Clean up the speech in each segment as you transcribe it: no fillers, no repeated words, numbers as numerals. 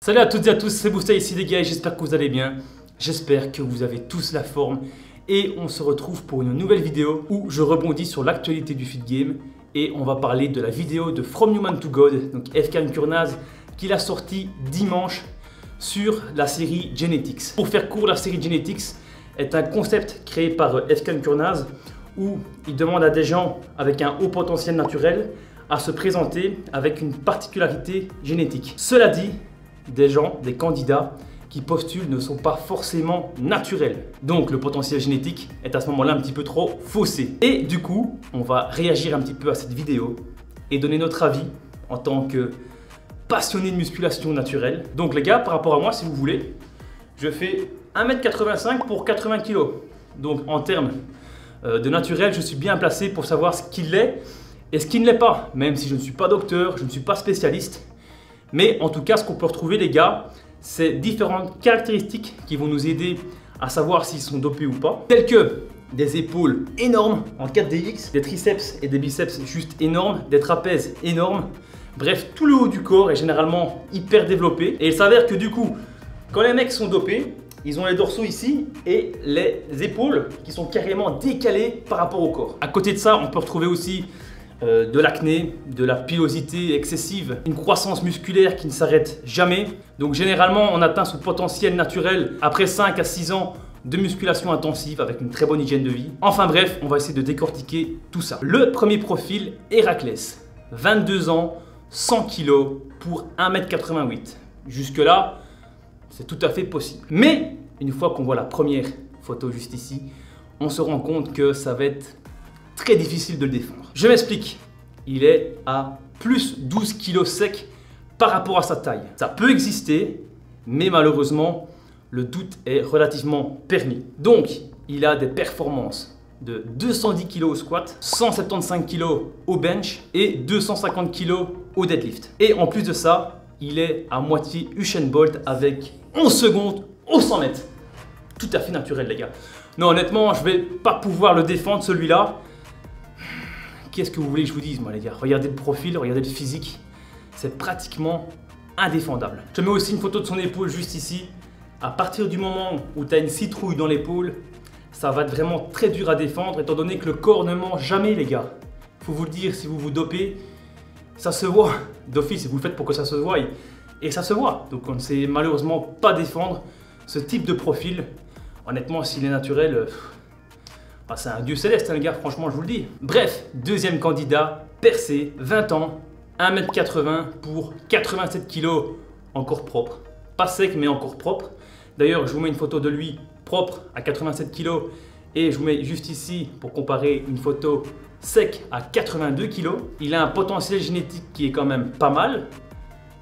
Salut à toutes et à tous, c'est Bousta ici les gars et j'espère que vous allez bien. J'espère que vous avez tous la forme et on se retrouve pour une nouvelle vidéo où je rebondis sur l'actualité du feed game et on va parler de la vidéo de From Human to God, donc FK Nkurnaz, qu'il a sorti dimanche sur la série Genetics. Pour faire court, la série Genetics est un concept créé par FK Nkurnaz où il demande à des gens avec un haut potentiel naturel à se présenter avec une particularité génétique. Cela dit, des gens, des candidats qui postulent ne sont pas forcément naturels. Donc le potentiel génétique est à ce moment-là un petit peu trop faussé. Et du coup, on va réagir un petit peu à cette vidéo et donner notre avis en tant que passionné de musculation naturelle. Donc les gars, par rapport à moi, si vous voulez, je fais 1m85 pour 80 kg. Donc en termes de naturel, je suis bien placé pour savoir ce qu'il est et ce qui ne l'est pas. Même si je ne suis pas docteur, je ne suis pas spécialiste. Mais en tout cas, ce qu'on peut retrouver les gars, c'est différentes caractéristiques qui vont nous aider à savoir s'ils sont dopés ou pas. Telles que des épaules énormes en 4DX, des triceps et des biceps juste énormes, des trapèzes énormes. Bref, tout le haut du corps est généralement hyper développé. Et il s'avère que du coup, quand les mecs sont dopés, ils ont les dorsaux ici et les épaules qui sont carrément décalées par rapport au corps. À côté de ça, on peut retrouver aussi de l'acné, de la pilosité excessive, une croissance musculaire qui ne s'arrête jamais. Donc généralement, on atteint son potentiel naturel après 5 à 6 ans de musculation intensive avec une très bonne hygiène de vie. Enfin bref, on va essayer de décortiquer tout ça. Le premier profil, Héraclès, 22 ans, 100 kg pour 1m88. Jusque là, c'est tout à fait possible. Mais une fois qu'on voit la première photo juste ici, on se rend compte que ça va être très difficile de le défendre. Je m'explique. Il est à plus 12 kg sec par rapport à sa taille. Ça peut exister, mais malheureusement, le doute est relativement permis. Donc, il a des performances de 210 kg au squat, 175 kg au bench et 250 kg au deadlift. Et en plus de ça, il est à moitié Usain Bolt avec 11 secondes au 100 mètres. Tout à fait naturel, les gars. Non, honnêtement, je vais pas pouvoir le défendre, celui-là. Qu'est-ce que vous voulez que je vous dise, moi, les gars? Regardez le profil, regardez le physique. C'est pratiquement indéfendable. Je mets aussi une photo de son épaule juste ici. À partir du moment où tu as une citrouille dans l'épaule, ça va être vraiment très dur à défendre, étant donné que le corps ne ment jamais, les gars. Faut vous le dire, si vous vous dopez, ça se voit. D'office, vous le faites pour que ça se voie. Et ça se voit. Donc on ne sait malheureusement pas défendre ce type de profil. Honnêtement, s'il est naturel, c'est un dieu céleste, hein, les gars, franchement, je vous le dis. Bref, deuxième candidat, Percé, 20 ans, 1m80 pour 87 kg, encore propre. Pas sec, mais encore propre. D'ailleurs, je vous mets une photo de lui propre à 87 kg et je vous mets juste ici pour comparer une photo sec à 82 kg. Il a un potentiel génétique qui est quand même pas mal.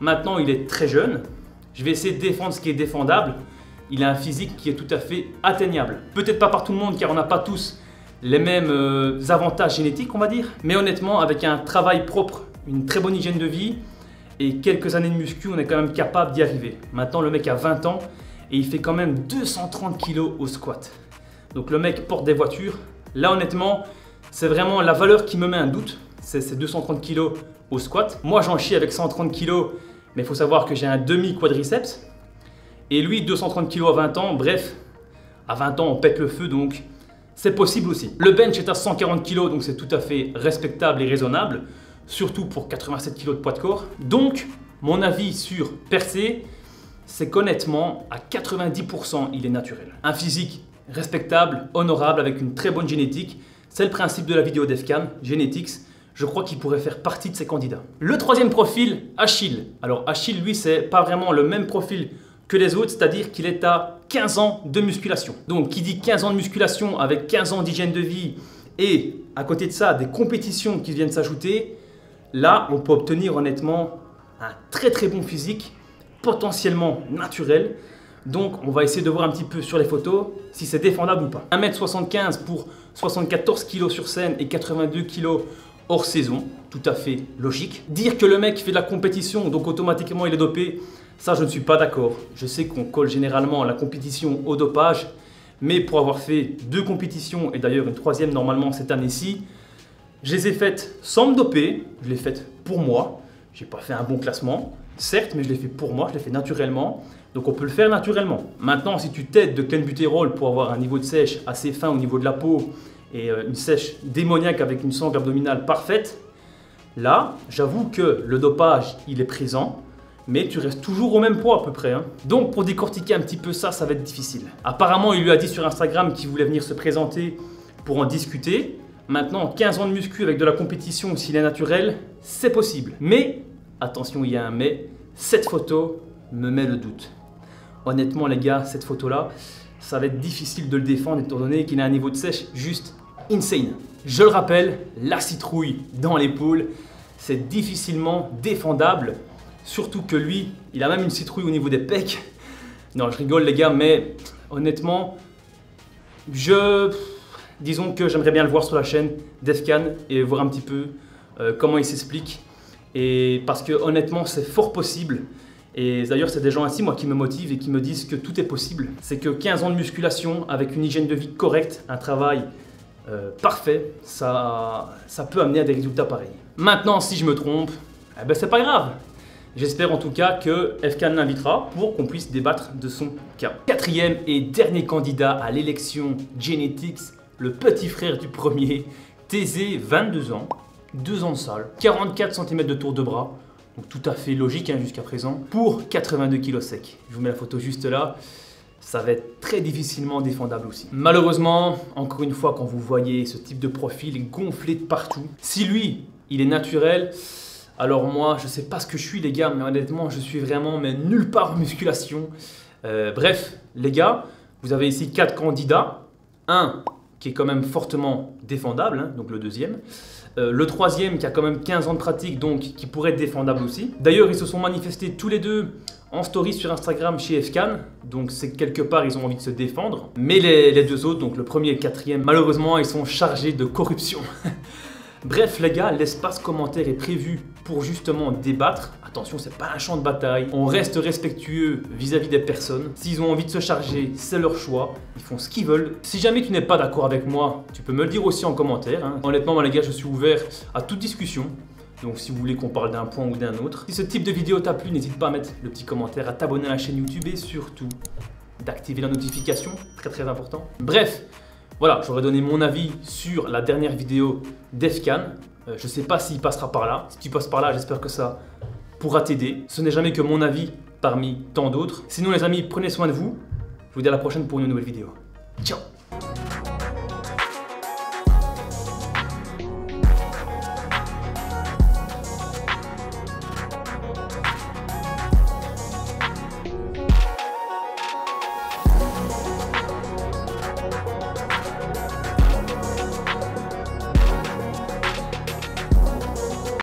Maintenant, il est très jeune. Je vais essayer de défendre ce qui est défendable. Il a un physique qui est tout à fait atteignable. Peut-être pas par tout le monde car on n'a pas tous les mêmes avantages génétiques, on va dire. Mais honnêtement, avec un travail propre, une très bonne hygiène de vie et quelques années de muscu, on est quand même capable d'y arriver. Maintenant, le mec a 20 ans et il fait quand même 230 kg au squat. Donc le mec porte des voitures. Là, honnêtement, c'est vraiment la valeur qui me met un doute. C'est ces 230 kg au squat. Moi, j'en chie avec 130 kg, mais il faut savoir que j'ai un demi-quadriceps. Et lui, 230 kg à 20 ans, bref, à 20 ans, on pète le feu, donc c'est possible aussi. Le bench est à 140 kg, donc c'est tout à fait respectable et raisonnable, surtout pour 87 kg de poids de corps. Donc, mon avis sur Percé, c'est qu'honnêtement, à 90%, il est naturel. Un physique respectable, honorable, avec une très bonne génétique. C'est le principe de la vidéo d'Efkan, Genetics. Je crois qu'il pourrait faire partie de ces candidats. Le troisième profil, Achille. Alors Achille, lui, c'est pas vraiment le même profil que les autres, c'est-à-dire qu'il est à 15 ans de musculation. Donc qui dit 15 ans de musculation avec 15 ans d'hygiène de vie et à côté de ça des compétitions qui viennent s'ajouter, là on peut obtenir honnêtement un très très bon physique, potentiellement naturel. Donc on va essayer de voir un petit peu sur les photos si c'est défendable ou pas. 1m75 pour 74 kg sur scène et 82 kg hors saison, tout à fait logique. Dire que le mec fait de la compétition, donc automatiquement il est dopé, ça, je ne suis pas d'accord. Je sais qu'on colle généralement la compétition au dopage, mais pour avoir fait 2 compétitions, et d'ailleurs une 3e normalement cette année-ci, je les ai faites sans me doper, je les ai faites pour moi. J'ai pas fait un bon classement, certes, mais je l'ai fait pour moi, je l'ai fait naturellement. Donc on peut le faire naturellement. Maintenant, si tu t'aides de clenbuterol pour avoir un niveau de sèche assez fin au niveau de la peau et une sèche démoniaque avec une sangle abdominale parfaite, là, j'avoue que le dopage, il est présent, mais tu restes toujours au même poids à peu près. Hein. Donc pour décortiquer un petit peu ça, ça va être difficile. Apparemment, il lui a dit sur Instagram qu'il voulait venir se présenter pour en discuter. Maintenant, 15 ans de muscu avec de la compétition, s'il est naturel, c'est possible. Mais, attention, il y a un mais, cette photo me met le doute. Honnêtement les gars, cette photo-là, ça va être difficile de le défendre étant donné qu'il a un niveau de sèche juste insane. Je le rappelle, la citrouille dans l'épaule, c'est difficilement défendable. Surtout que lui, il a même une citrouille au niveau des pecs. Non, je rigole les gars, mais honnêtement, disons que j'aimerais bien le voir sur la chaîne Defcan et voir un petit peu comment il s'explique. Et parce que honnêtement, c'est fort possible. Et d'ailleurs, c'est des gens ainsi, moi, qui me motivent et qui me disent que tout est possible. C'est que 15 ans de musculation avec une hygiène de vie correcte, un travail parfait, ça peut amener à des résultats pareils. Maintenant, si je me trompe, eh ben, c'est pas grave. J'espère en tout cas que Defcan l'invitera pour qu'on puisse débattre de son cas. Quatrième et dernier candidat à l'élection Genetics, le petit frère du premier, Thésée, 22 ans, 2 ans de salle, 44 cm de tour de bras. Donc tout à fait logique hein, jusqu'à présent, pour 82 kg sec. Je vous mets la photo juste là, ça va être très difficilement défendable aussi. Malheureusement, encore une fois, quand vous voyez ce type de profil gonflé de partout, si lui, il est naturel, alors moi, je sais pas ce que je suis les gars, mais honnêtement, je suis vraiment mais nulle part en musculation. Bref, les gars, vous avez ici 4 candidats. Un qui est quand même fortement défendable, hein, donc le deuxième. Le troisième qui a quand même 15 ans de pratique, donc qui pourrait être défendable aussi. D'ailleurs, ils se sont manifestés tous les deux en story sur Instagram chez Defcan, donc c'est quelque part ils ont envie de se défendre. Mais les deux autres, donc le premier et le quatrième, malheureusement ils sont chargés de corruption. Bref les gars, l'espace commentaire est prévu pour justement débattre. Attention, c'est pas un champ de bataille. On reste respectueux vis-à-vis des personnes. S'ils ont envie de se charger, c'est leur choix. Ils font ce qu'ils veulent. Si jamais tu n'es pas d'accord avec moi, tu peux me le dire aussi en commentaire. Hein. Honnêtement, moi les gars, je suis ouvert à toute discussion. Donc si vous voulez qu'on parle d'un point ou d'un autre. Si ce type de vidéo t'a plu, n'hésite pas à mettre le petit commentaire, à t'abonner à la chaîne YouTube et surtout d'activer la notification. Très important. Bref. Voilà, j'aurais donné mon avis sur la dernière vidéo Defcan. Je sais pas s'il passera par là. Si tu passes par là, j'espère que ça pourra t'aider. Ce n'est jamais que mon avis parmi tant d'autres. Sinon les amis, prenez soin de vous. Je vous dis à la prochaine pour une nouvelle vidéo. Ciao!